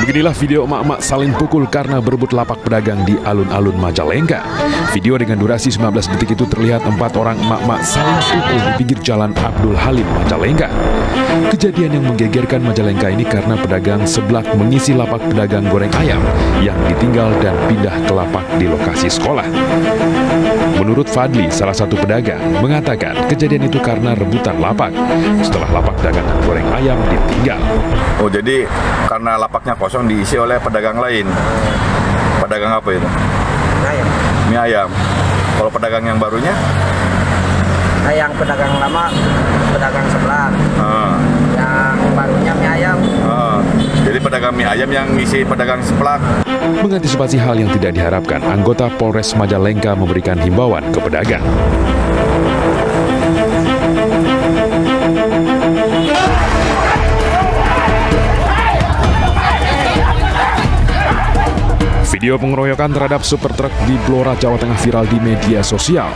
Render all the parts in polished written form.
Beginilah video emak-emak saling pukul karena berebut lapak pedagang di alun-alun Majalengka. Video dengan durasi 19 detik itu terlihat 4 orang emak-emak saling pukul di pinggir jalan Abdul Halim, Majalengka. Kejadian yang menggegerkan Majalengka ini karena pedagang seblak mengisi lapak pedagang goreng ayam yang ditinggal dan pindah ke lapak di lokasi sekolah. Menurut Fadli, salah satu pedagang, mengatakan kejadian itu karena rebutan lapak setelah lapak dagangan goreng ayam ditinggal. Oh, jadi karena lapaknya kosong diisi oleh pedagang lain. Pedagang apa itu? Ayam. Mie ayam. Kalau pedagang yang barunya? Yang pedagang lama, pedagang sebelah. Yang barunya mie ayam. Jadi pedagang mie ayam yang ngisi pedagang seblak. Mengantisipasi hal yang tidak diharapkan, anggota Polres Majalengka memberikan himbauan ke pedagang. Video pengeroyokan terhadap supir truk di Blora, Jawa Tengah viral di media sosial.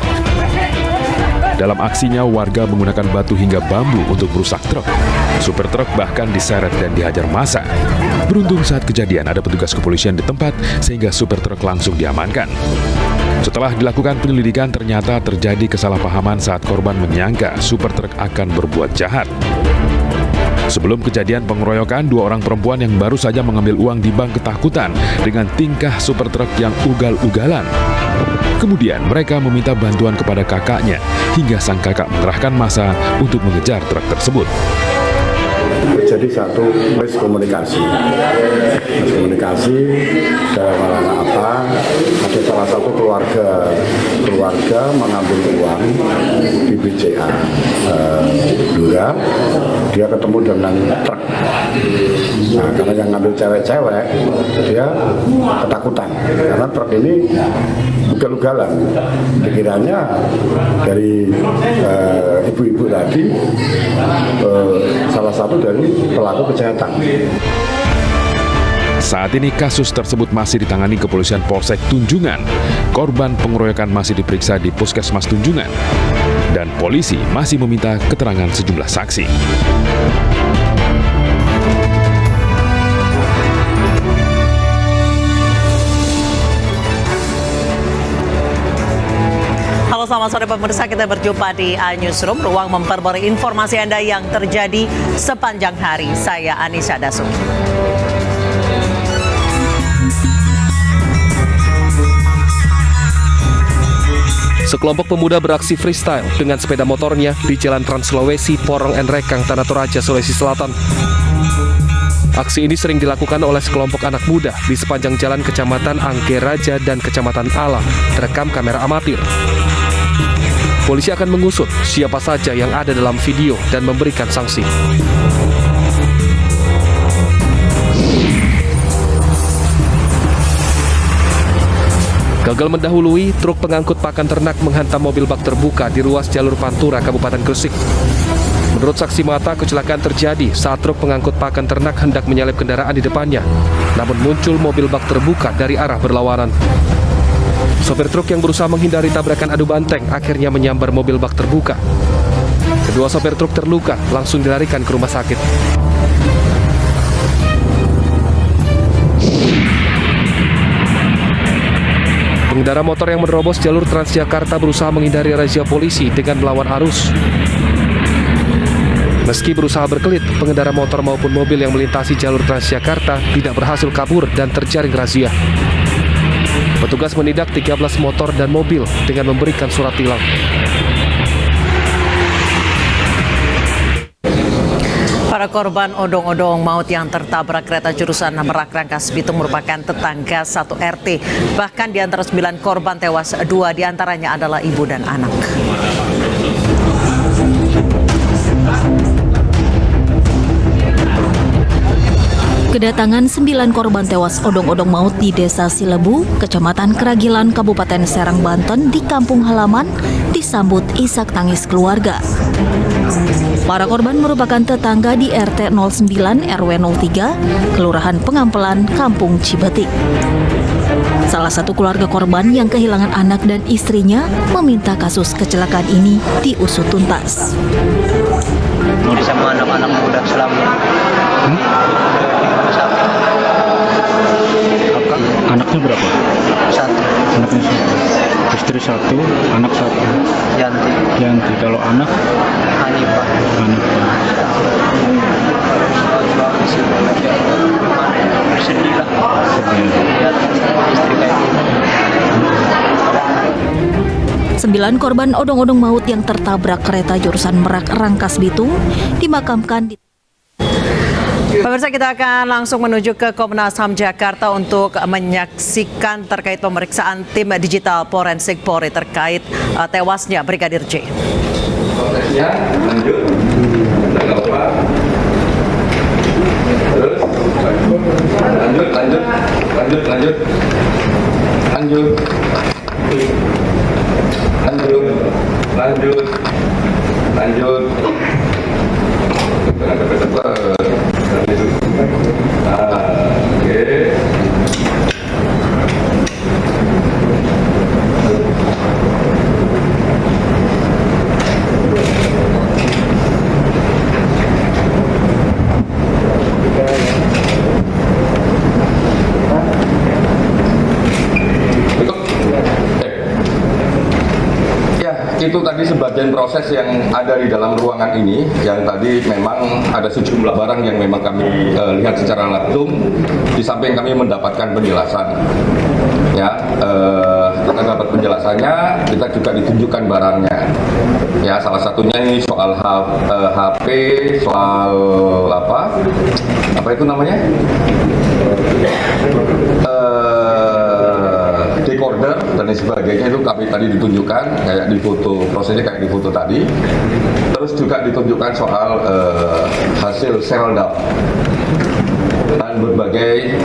Dalam aksinya, warga menggunakan batu hingga bambu untuk merusak truk. Supir truk bahkan diseret dan dihajar massa. Beruntung saat kejadian ada petugas kepolisian di tempat sehingga supir truk langsung diamankan. Setelah dilakukan penyelidikan, ternyata terjadi kesalahpahaman saat korban menyangka supir truk akan berbuat jahat. Sebelum kejadian pengeroyokan, 2 orang perempuan yang baru saja mengambil uang di bank ketakutan dengan tingkah supir truk yang ugal-ugalan. Kemudian mereka meminta bantuan kepada kakaknya hingga sang kakak mengerahkan massa untuk mengejar truk tersebut. Jadi satu miskomunikasi dalam hal apa, ada salah satu keluarga mengambil uang di BCA Blora, dia ketemu dengan truk. Nah, karena yang ngambil cewek-cewek, dia ketakutan karena truk ini ugal-ugalan. Pikirannya dari ibu-ibu tadi salah satu dari pelaku kejahatan. Saat ini kasus tersebut masih ditangani kepolisian Polsek Tunjungan. Korban pengeroyokan masih diperiksa di Puskesmas Tunjungan. Dan polisi masih meminta keterangan sejumlah saksi. Halo, selamat sore pemirsa, kita berjumpa di Newsroom, ruang memperbarui informasi Anda yang terjadi sepanjang hari. Saya Anissa Dasuki. Sekelompok pemuda beraksi freestyle dengan sepeda motornya di Jalan Trans Sulawesi, Porong and Rekang, Tanah Toraja, Sulawesi Selatan. Aksi ini sering dilakukan oleh sekelompok anak muda di sepanjang jalan Kecamatan Angke Raja dan Kecamatan Alam, terekam kamera amatir. Polisi akan mengusut siapa saja yang ada dalam video dan memberikan sanksi. Gagal mendahului, truk pengangkut pakan ternak menghantam mobil bak terbuka di ruas jalur Pantura, Kabupaten Gresik. Menurut saksi mata, kecelakaan terjadi saat truk pengangkut pakan ternak hendak menyalip kendaraan di depannya. Namun muncul mobil bak terbuka dari arah berlawanan. Sopir truk yang berusaha menghindari tabrakan adu banteng akhirnya menyambar mobil bak terbuka. Kedua sopir truk terluka, langsung dilarikan ke rumah sakit. Pengendara motor yang menerobos jalur Transjakarta berusaha menghindari razia polisi dengan melawan arus. Meski berusaha berkelit, pengendara motor maupun mobil yang melintasi jalur Transjakarta tidak berhasil kabur dan terjaring razia. Petugas menindak 13 motor dan mobil dengan memberikan surat tilang. Para korban odong-odong maut yang tertabrak kereta jurusan Merak Rangkas Bitung merupakan tetangga satu RT. Bahkan di antara 9 korban tewas, 2 diantaranya adalah ibu dan anak. Kedatangan 9 korban tewas odong-odong maut di Desa Silebu, Kecamatan Keragilan, Kabupaten Serang, Banten di kampung halaman disambut isak tangis keluarga. Para korban merupakan tetangga di RT 09 RW 03, Kelurahan Pengampelan, Kampung Cibetik. Salah satu keluarga korban yang kehilangan anak dan istrinya meminta kasus kecelakaan ini diusut tuntas. Sama anak-anak muda selamanya. satu, anak satu. Yanti. Yanti, kalau anak? Hanifah. Hanifah. Sedih lah. Lihat istri kayak gini. 9 korban odong-odong maut yang tertabrak kereta jurusan Merak Rangkas Bitung dimakamkan di Pemirsa, kita akan langsung menuju ke Komnas HAM Jakarta untuk menyaksikan terkait pemeriksaan tim digital forensik Polri terkait tewasnya Brigadir J. Prosesnya lanjut, nggak apa. Terus lanjut. Itu tadi sebagian proses yang ada di dalam ruangan ini, yang tadi memang ada sejumlah barang yang memang kami lihat secara langsung, di samping kami mendapatkan penjelasan. Ya, kita dapat penjelasannya, kita juga ditunjukkan barangnya. Ya, salah satunya ini soal HP, soal apa itu namanya? Decoder dan sebagainya, itu kami tadi ditunjukkan kayak di foto, prosesnya kayak di foto tadi. Terus juga ditunjukkan soal hasil seldam dan berbagai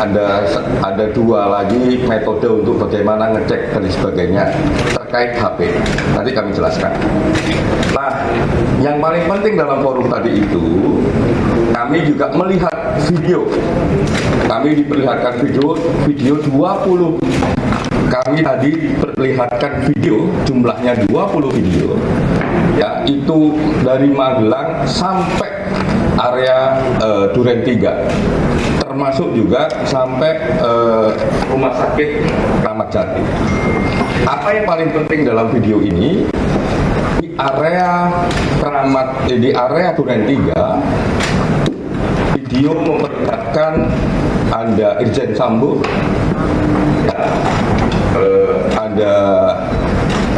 ada dua lagi metode untuk bagaimana ngecek dan sebagainya terkait HP. Nanti kami jelaskan. Nah, yang paling penting dalam forum tadi itu kami juga melihat video. Kami diperlihatkan video 20. Kami tadi diperlihatkan video, jumlahnya 20 video, ya, itu dari Magelang sampai area Duren 3, termasuk juga sampai rumah sakit Kramat Jati. Apa yang paling penting dalam video ini, di area Duren 3, video memperlihatkan ada Irjen Sambo, ya, ada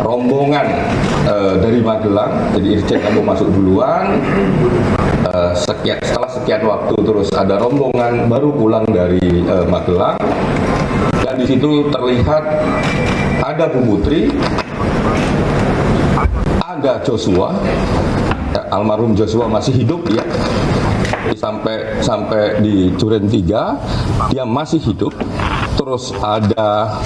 rombongan dari Magelang, jadi Irjen Sambo masuk duluan, setelah sekian waktu terus ada rombongan baru pulang dari Magelang, dan di situ terlihat ada Bu Putri, ada Joshua, ya, almarhum Joshua masih hidup, ya, sampai di Duren 3 dia masih hidup. Terus ada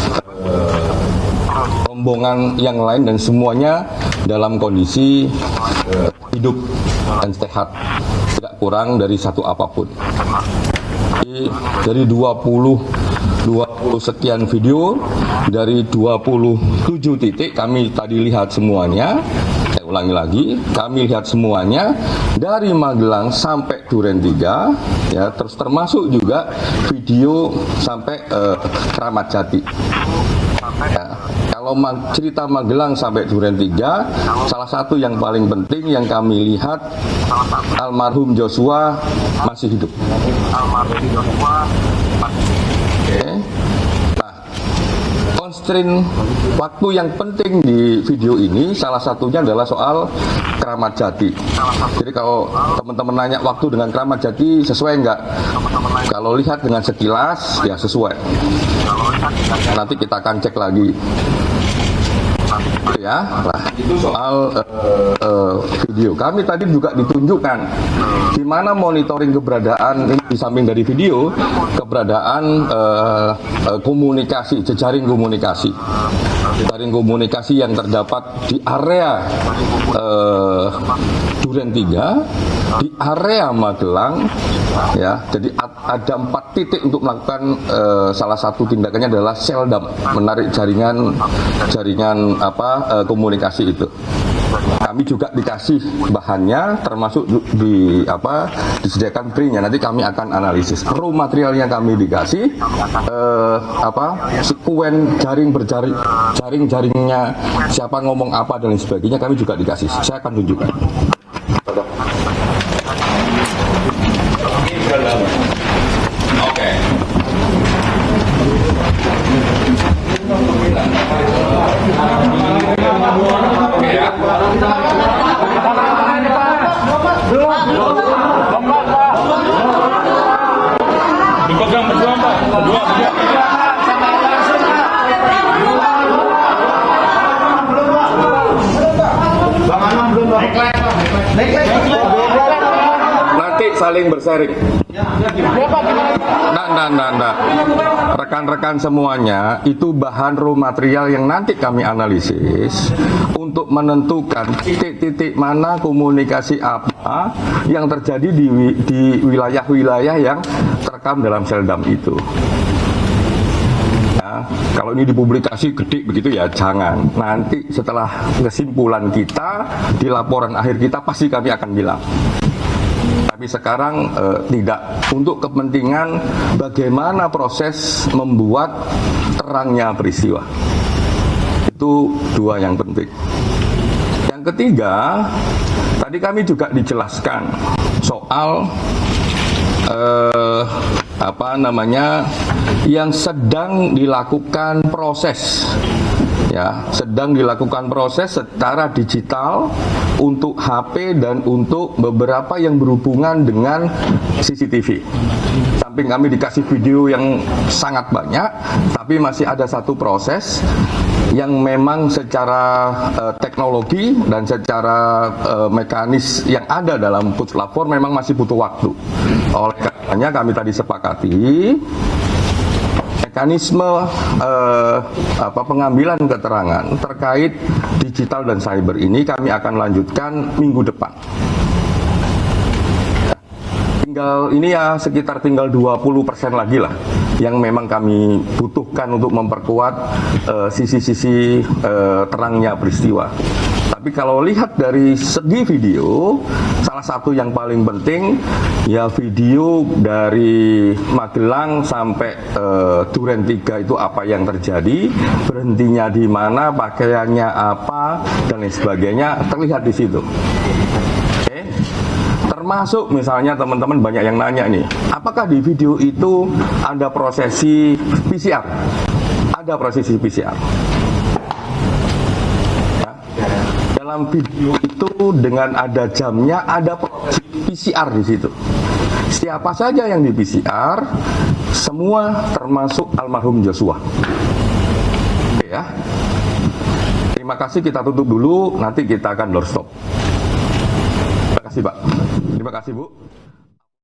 rombongan yang lain dan semuanya dalam kondisi hidup dan sehat, tidak kurang dari satu apapun. Dari 20 sekian video, dari 27 titik kami tadi lihat semuanya. Saya ulangi lagi, kami lihat semuanya dari Magelang sampai Duren 3, ya, terus termasuk juga video sampai Kramat Jati. Ya, kalau cerita Magelang sampai Duren 3, salah satu yang paling penting yang kami lihat, almarhum Joshua masih hidup. Oke. Constraint waktu yang penting di video ini salah satunya adalah soal Kramat Jati. Jadi kalau teman-teman nanya waktu dengan Kramat Jati sesuai nggak? Kalau lihat dengan sekilas ya sesuai. Nanti kita akan cek lagi. Ya, nah, itu soal video. Kami tadi juga ditunjukkan di mana monitoring keberadaan ini, di samping dari video, keberadaan komunikasi, jejaring komunikasi yang terdapat di area Duren 3, di area Magelang, ya. Jadi ada 4 titik untuk melakukan salah satu tindakannya adalah seldam, menarik jaringan komunikasi itu. Kami juga dikasih bahannya, termasuk disediakan printnya. Nanti kami akan analisis. Raw material yang kami dikasih, sekuen jaring-jaringnya, siapa ngomong apa dan lain sebagainya, kami juga dikasih. Saya akan tunjukkan. Oke. Dipegang berdua, Pak. Berdua. Nanti saling bersaring. Nah. Rekan-rekan semuanya, itu bahan raw material yang nanti kami analisis untuk menentukan titik-titik mana komunikasi apa yang terjadi di wilayah-wilayah yang terekam dalam seldam itu. Kalau ini dipublikasi gede begitu ya jangan. Nanti setelah kesimpulan kita di laporan akhir kita pasti kami akan bilang. Tapi sekarang tidak, untuk kepentingan bagaimana proses membuat terangnya peristiwa. Itu dua yang penting. Yang ketiga, tadi kami juga dijelaskan soal yang sedang dilakukan proses, ya, sedang dilakukan proses secara digital untuk HP dan untuk beberapa yang berhubungan dengan CCTV. Samping kami dikasih video yang sangat banyak, tapi masih ada satu proses yang memang secara teknologi dan secara mekanis yang ada dalam puslapor memang masih butuh waktu. Oleh karenanya kami tadi sepakati mekanisme pengambilan keterangan terkait digital dan cyber ini kami akan lanjutkan minggu depan. Tinggal ini ya sekitar tinggal 20% lagi lah yang memang kami butuhkan untuk memperkuat sisi-sisi terangnya peristiwa. Tapi kalau lihat dari segi video, salah satu yang paling penting ya video dari Magelang sampai Duren 3 itu apa yang terjadi, berhentinya di mana, pakaiannya apa dan lain sebagainya terlihat di situ. Oke. Termasuk misalnya teman-teman banyak yang nanya nih, apakah di video itu ada prosesi PCR? Ada prosesi PCR. Dalam video itu dengan ada jamnya, ada PCR di situ. Siapa saja yang di PCR, semua termasuk almarhum Joshua. Oke ya. Terima kasih, kita tutup dulu, nanti kita akan doorstop. Terima kasih Pak. Terima kasih Bu.